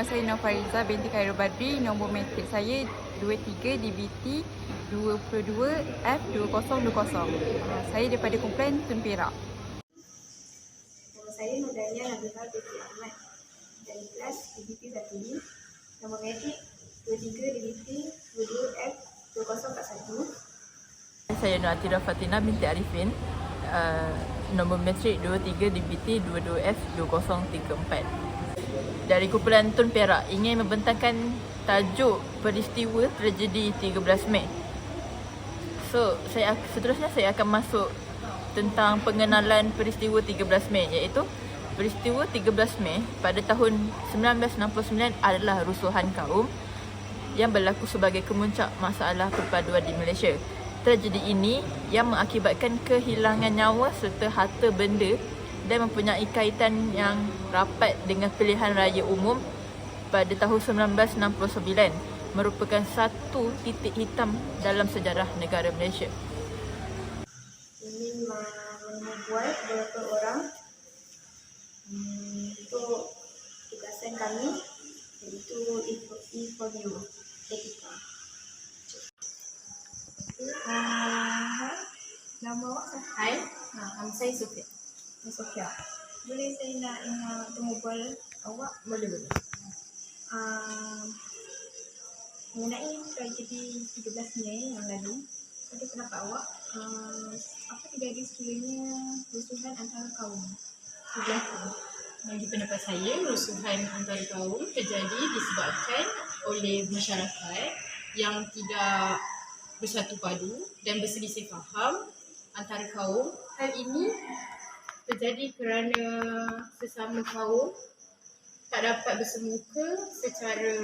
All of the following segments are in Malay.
saya Nofariza binti Khairul Badri. Nombor matrik saya 23 DBT 22F2020. Saya daripada kumpulan Tun Perak. Nama saya Nurdania Nabila binti Ahmad dari kelas DBT 1 ini. Nombor matrik 23 DBT 22F2041. Saya Nur Atira Fatina binti Arifin, nombor matrik 23 DBT 22F2034. Dari kumpulan Tun Perak ingin membentangkan tajuk peristiwa tragedi 13 Mei. Seterusnya saya akan masuk tentang pengenalan peristiwa 13 Mei, iaitu peristiwa 13 Mei pada tahun 1969 adalah rusuhan kaum yang berlaku sebagai kemuncak masalah perpaduan di Malaysia. Tragedi ini yang mengakibatkan kehilangan nyawa serta harta benda dan mempunyai kaitan yang rapat dengan pilihan raya umum pada tahun 1969 merupakan satu titik hitam dalam sejarah negara Malaysia. Ini membuat beberapa orang untuk tugasan kami, iaitu E4U etika. Nama awak siapa? Hai, nama saya Sofia. Sofia. Boleh saya nak berbual awak? Boleh. Mengenai tragedi 13 Mei yang lalu, pada pendapat awak, apa terjadi sekiranya rusuhan antara kaum berlaku? Bagi pendapat saya, rusuhan antara kaum terjadi disebabkan oleh masyarakat yang tidak bersatu padu dan berselisih faham antara kaum. Hal ini terjadi kerana sesama kaum tak dapat bersemuka secara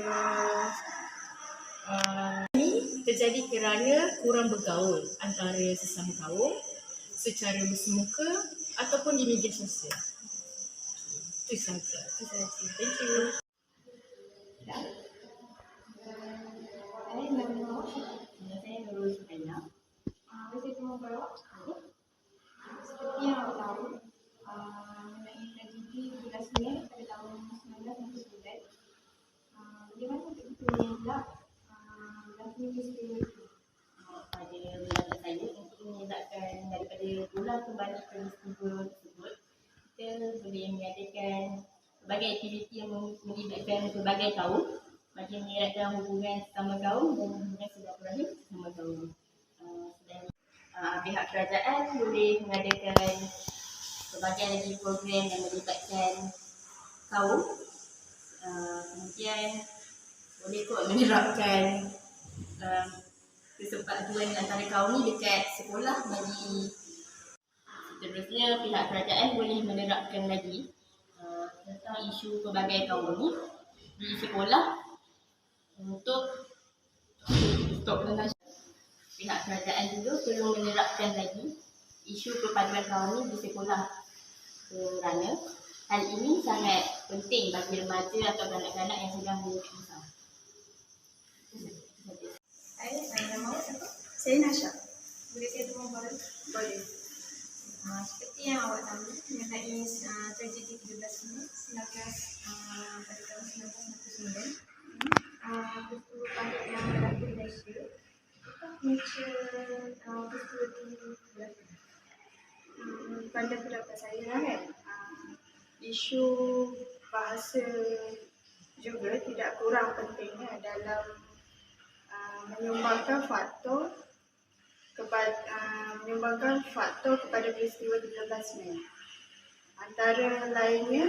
ini terjadi kerana kurang bergaul antara sesama kaum secara bersemuka ataupun di media sosial. Itu sahaja. Thank you. Nama awak? Saya Nurul Suhaina. Boleh saya berbual awak? Seperti yang awak tahu, mengenai tragedi 13 Mei pada tahun 1969, bagaimana begitu mengelak berlakunya peristiwa itu? Pada pendapat saya, untuk mengelakkan daripada ulang kembali peristiwa tersebut, kita boleh mengadakan berbagai aktiviti yang melibatkan berbagai kaum bagi mengeratkan hubungan sesama kaum dan hubungan silaturahim sesama kaum. Pihak kerajaan boleh mengadakan berbagai lagi program yang melibatkan kaum. Kemudian boleh kot menerapkan persepaduan antara kaum ni dekat sekolah bagi. Seterusnya pihak kerajaan boleh menerapkan lagi tentang isu pelbagai kaum ni di sekolah untuk pihak kerajaan juga perlu menerapkan lagi isu perpaduan kaum ni di sekolah kerana hal ini sangat penting bagi remaja atau kanak-kanak yang sedang berusaha. Nama awak siapa? Saya Nasha. Boleh saya berbual? Boleh. Seperti yang awak tahu mengenai tragedi 13 Mei pada tahun 1969, peristiwa panik yang berlaku di Malaysia, apa punca peristiwa itu berlaku? Pada pendapat saya kan, isu bahasa juga tidak kurang pentingnya dalam menyumbangkan faktor kepada peristiwa 13 Mei. Antara lainnya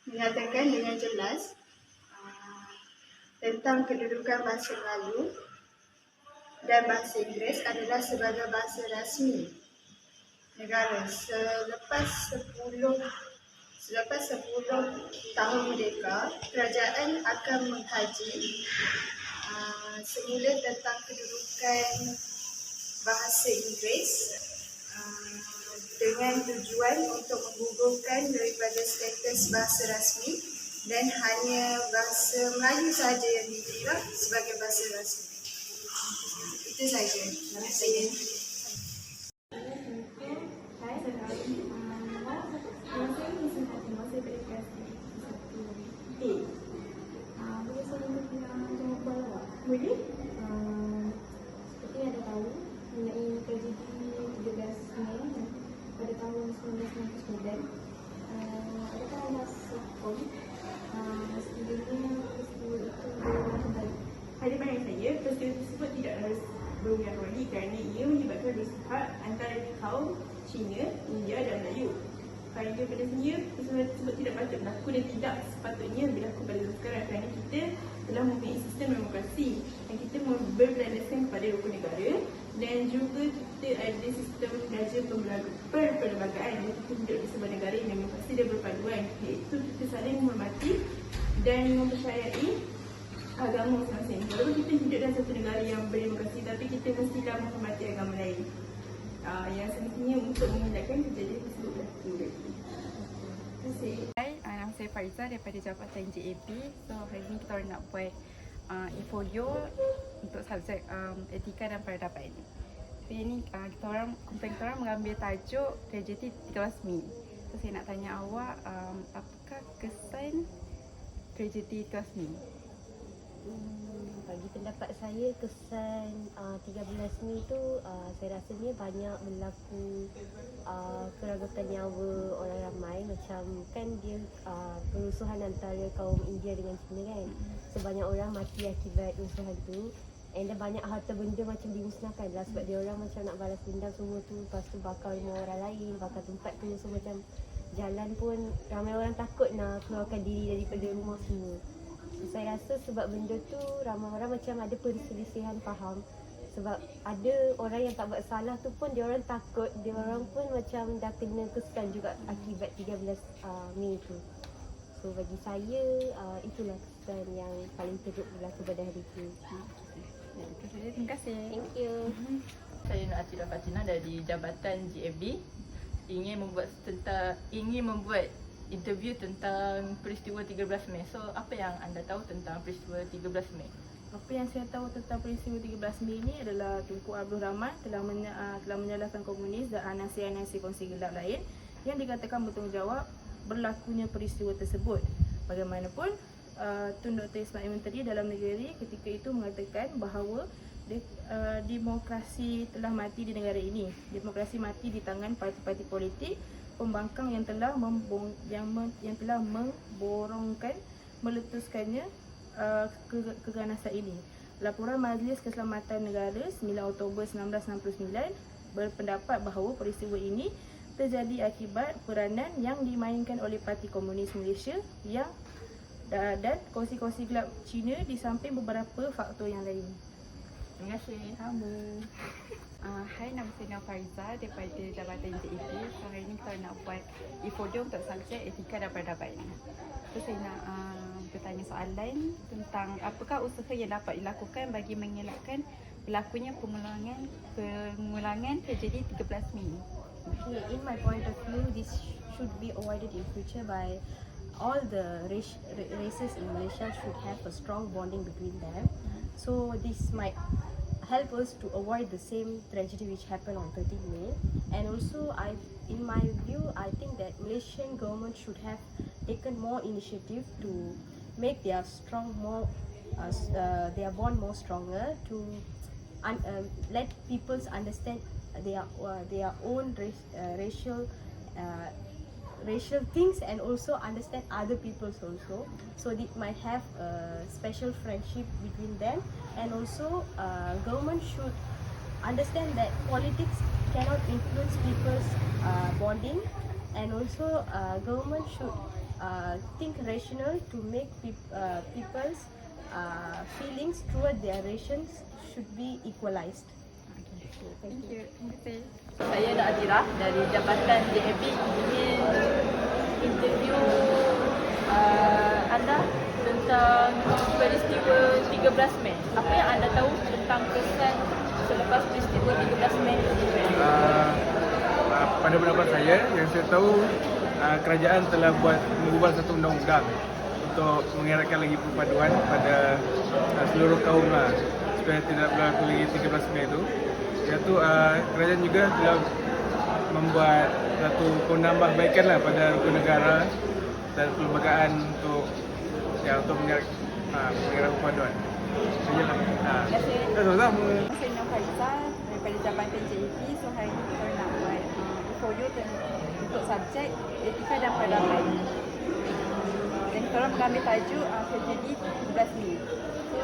menyatakan dengan jelas tentang kedudukan bahasa Melayu dan bahasa Inggeris adalah sebagai bahasa rasmi negara selepas 10 tahun merdeka. Kerajaan akan mengkaji semula tentang kedudukan bahasa Inggeris dengan tujuan untuk menggugurkan daripada status bahasa rasmi dan hanya bahasa Melayu sahaja yang dikira sebagai bahasa rasmi. Itu sahaja. Terima kasih. Boleh? Seperti yang anda tahu, mengenai tragedi 13 Mei pada tahun 1969, adakah anda sokong sekiranya peristiwa itu berulang kembali? Pada pandangan saya, peristiwa tersebut tidak harus berulang kembali kerana ia menyebabkan rusuhan antara kaum Cina, India dan Melayu. Pada sebenarnya, peristiwa tersebut tidak patut berlaku dan tidak sepatutnya berlaku pada sekarang kerana kita telah mempunyai sistem demokrasi dan kita berlandaskan kepada rukun negara dan juga kita ada sistem belajar perlembagaan dan kita hidup di sebuah negara yang demokrasi dan berpaduan, iaitu kita saling menghormati dan mempercayai agama masing-masing. Walaupun kita hidup dalam satu negara yang berdemokrasi, tapi kita mestilah menghormati agama lain yang semestinya untuk mengelakkan kejadian tersebut berlaku. Terima kasih. Hai, nama saya Faiza daripada Jabatan JAP. So hari ni kita orang nak buat infolio untuk subjek etika dan peradaban. So ini kita orang mengambil tajuk tragedi 13 Mei. So saya nak tanya awak, apakah kesan tragedi 13 Mei? Bagi pendapat saya, kesan 13 Mei tu saya rasanya banyak berlaku keragakan nyawa orang ramai. Macam kan dia perusuhan antara kaum India dengan Cina kan. So banyak orang mati akibat perusuhan tu. And then banyak harta benda macam dimusnahkan lah sebab dia orang macam nak balas dendam semua tu. Lepas tu bakar rumah orang lain, bakar tempat tu. So macam jalan pun ramai orang takut nak keluarkan diri daripada rumah semua. Saya rasa sebab benda tu ramai orang macam ada perselisihan faham. Sebab ada orang yang tak buat salah tu pun dia orang takut, dia orang pun macam dah kena kesan juga akibat 13 Mei tu. So bagi saya itulah kesan yang paling teruk berlaku pada hari tu. Terima kasih. Thank you. Saya Nur Atira Fatina dari Jabatan GFD ingin membuat interview tentang peristiwa 13 Mei. So, apa yang anda tahu tentang peristiwa 13 Mei? Apa yang saya tahu tentang peristiwa 13 Mei ini adalah Tunku Abdul Rahman telah menyalahkan komunis dan anasi-anasi kongsi gelap lain yang dikatakan bertanggungjawab berlakunya peristiwa tersebut. Bagaimanapun, Tun Dr. Ismail Menteri Dalam Negeri ketika itu mengatakan bahawa demokrasi telah mati di negara ini. Demokrasi mati di tangan parti-parti politik pembangkang yang telah memborongkan meletuskannya keganasan ini. Laporan Majlis Keselamatan Negara 9 Oktober 1969 berpendapat bahawa peristiwa ini terjadi akibat peranan yang dimainkan oleh Parti Komunis Malaysia dan kongsi-kongsi gelap Cina di samping beberapa faktor yang lain. Terima kasih. Hai, nama saya Faiza daripada Jabatan JAP. So hari ni kita nak buat infolio untuk subjek etika dan peradaban. So saya nak bertanya soalan tentang apakah usaha yang dapat dilakukan bagi mengelakkan berlakunya pengulangan tragedi 13 Mei. Okay, in my point of view, this should be avoided in future by all the races in Malaysia should have a strong bonding between them. So this might help us to avoid the same tragedy which happened on 13 May. And also, in my view, I think that Malaysian government should have taken more initiative to make their bond more stronger, to let people understand their own racial things and also understand other people's also. So they might have a special friendship between them, and also government should understand that politics cannot influence people's bonding, and also government should think rational to make people's feelings toward their rations should be equalized. Thank you. Terima kasih. Saya Nur Atira dari Jabatan JAP ingin interview anda tentang peristiwa 13 Mei. Apa yang anda tahu tentang kesan selepas peristiwa 13 Mei? Pada pendapat saya, yang saya tahu kerajaan telah mengubah satu undang-undang untuk mengeratkan lagi perpaduan pada seluruh kaum lah, supaya tidak berlaku lagi 13 Mei itu. Iaitu kerajaan juga telah membuat satu penambahbaikan lah pada rukun negara dan perlembagaan untuk mengeratkan mengira perpaduan. Sajalah. Sama-sama. Saya Nur Faizal daripada Jabatan JAP. So hari ini kita nak buat portfolio untuk subjek etika dan peradaban. Dan kita orang mengambil tajuk tragedi 13 Mei. So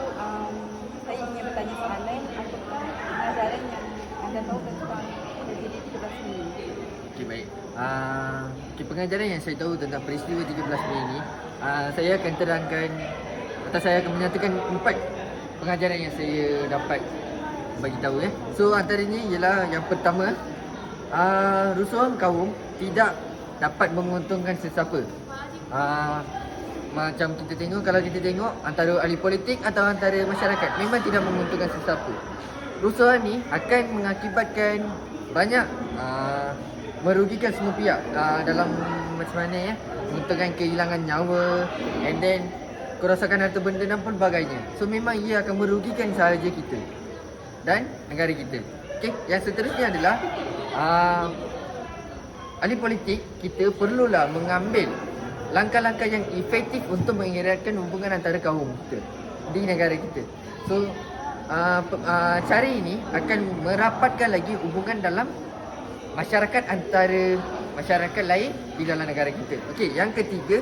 saya ingin bertanya soalan, apakah pengajaran yang anda tahu tentang tragedi 13 Mei? Okey, baik. Pengajaran yang saya tahu tentang peristiwa 13 Mei ini, saya akan terangkan atau saya akan menyatakan 4 pengajaran yang saya dapat bagi tahu ya. So antaranya ialah yang pertama, rusuhan kaum tidak dapat menguntungkan sesiapa. Macam kita tengok, kalau kita tengok antara ahli politik atau antara masyarakat, memang tidak menguntungkan sesiapa. Rusuhan ni akan mengakibatkan banyak merugikan semua pihak dalam macam mana ya, menguntungkan kehilangan nyawa, and then kerosakan harta benda dan pelbagainya. So memang ia akan merugikan sahaja kita dan negara kita. Okey, yang seterusnya adalah ahli politik kita perlulah mengambil langkah-langkah yang efektif untuk mengeratkan hubungan antara kaum kita di negara kita. So cara ini akan merapatkan lagi hubungan dalam masyarakat antara masyarakat lain di dalam negara kita. Okey, yang ketiga,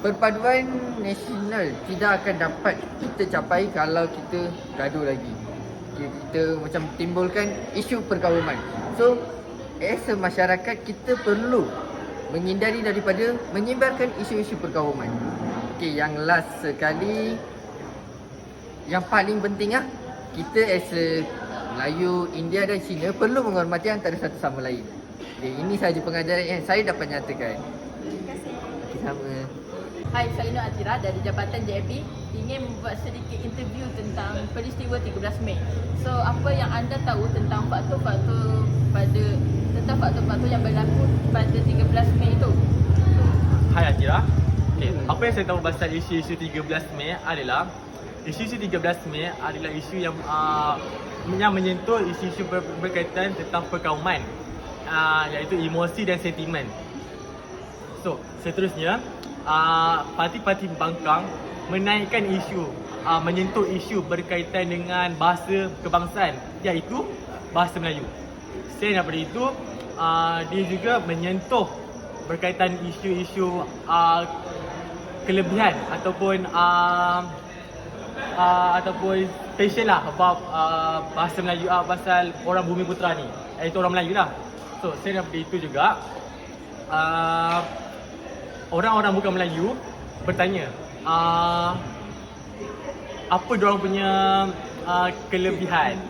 perpaduan nasional tidak akan dapat kita capai kalau kita gaduh lagi. Kita macam timbulkan isu perkauman. So, as a masyarakat kita perlu menghindari daripada menyebarkan isu-isu perkauman. Okey, yang last sekali, yang paling penting kita as a Melayu, India dan Cina perlu menghormati antara satu sama lain. Okay, ini sahaja pengajaran yang saya dapat nyatakan. Terima kasih. Okay, sama. Hai, saya Nur Atira dari Jabatan JAP ingin membuat sedikit interview tentang peristiwa 13 Mei. So, apa yang anda tahu tentang faktor-faktor yang berlaku pada 13 Mei itu? Hai Atira. Okay, apa yang saya tahu pasal isu-isu 13 Mei adalah isu-isu 13 Mei adalah isu yang menyentuh isu-isu berkaitan tentang perkauman, iaitu emosi dan sentimen. So, seterusnya parti-parti pembangkang menaikkan isu, menyentuh isu berkaitan dengan bahasa kebangsaan, iaitu bahasa Melayu. Selain daripada itu, dia juga menyentuh berkaitan isu-isu kelebihan ataupun passion lah about bahasa Melayu, pasal orang Bumi Putera ni, iaitu orang Melayu lah. So, selain daripada itu juga, orang-orang bukan Melayu bertanya apa diorang punya kelebihan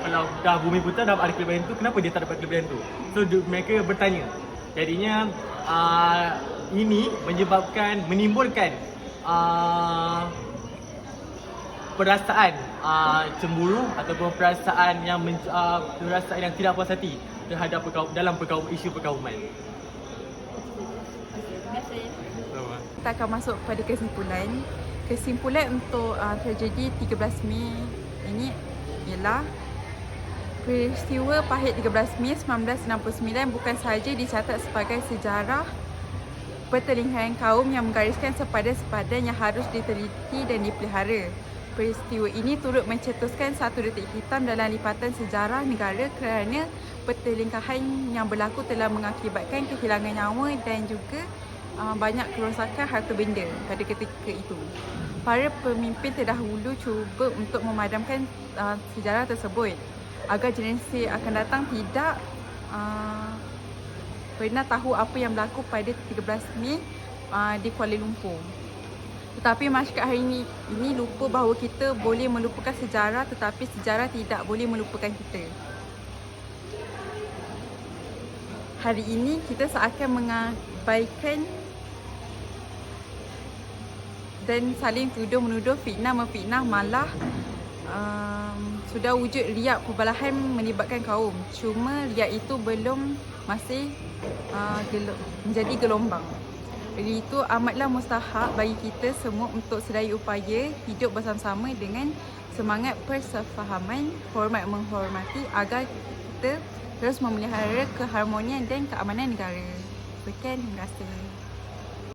kalau dah Bumi Putera dah ada kelebihan tu, kenapa dia tak dapat kelebihan tu? So mereka bertanya. Jadinya ini menimbulkan perasaan cemburu ataupun perasaan yang tidak puas hati terhadap isu perkauman. Kita akan masuk pada kesimpulan. Kesimpulan untuk tragedi 13 Mei ini ialah peristiwa pahit 13 Mei 1969 bukan sahaja dicatat sebagai sejarah pertelingkahan kaum yang menggariskan sepadan-sepadan yang harus diteliti dan dipelihara. Peristiwa ini turut mencetuskan satu detik hitam dalam lipatan sejarah negara kerana pertelingkahan yang berlaku telah mengakibatkan kehilangan nyawa dan juga banyak kerosakan harta benda pada ketika itu. Para pemimpin terdahulu cuba untuk memadamkan sejarah tersebut agar generasi akan datang tidak pernah tahu apa yang berlaku pada 13 Mei di Kuala Lumpur. Tetapi masyarakat hari ini lupa bahawa kita boleh melupakan sejarah, tetapi sejarah tidak boleh melupakan kita. Hari ini kita seakan mengabaikan dan saling tuduh-menuduh, fitnah-memfitnah, malah sudah wujud riak perbalahan melibatkan kaum. Cuma riak itu masih menjadi gelombang. Jadi itu amatlah mustahak bagi kita semua untuk sedaya upaya hidup bersama-sama dengan semangat persefahaman, hormat menghormati agar kita terus memelihara keharmonian dan keamanan negara. Sekian, terima kasih.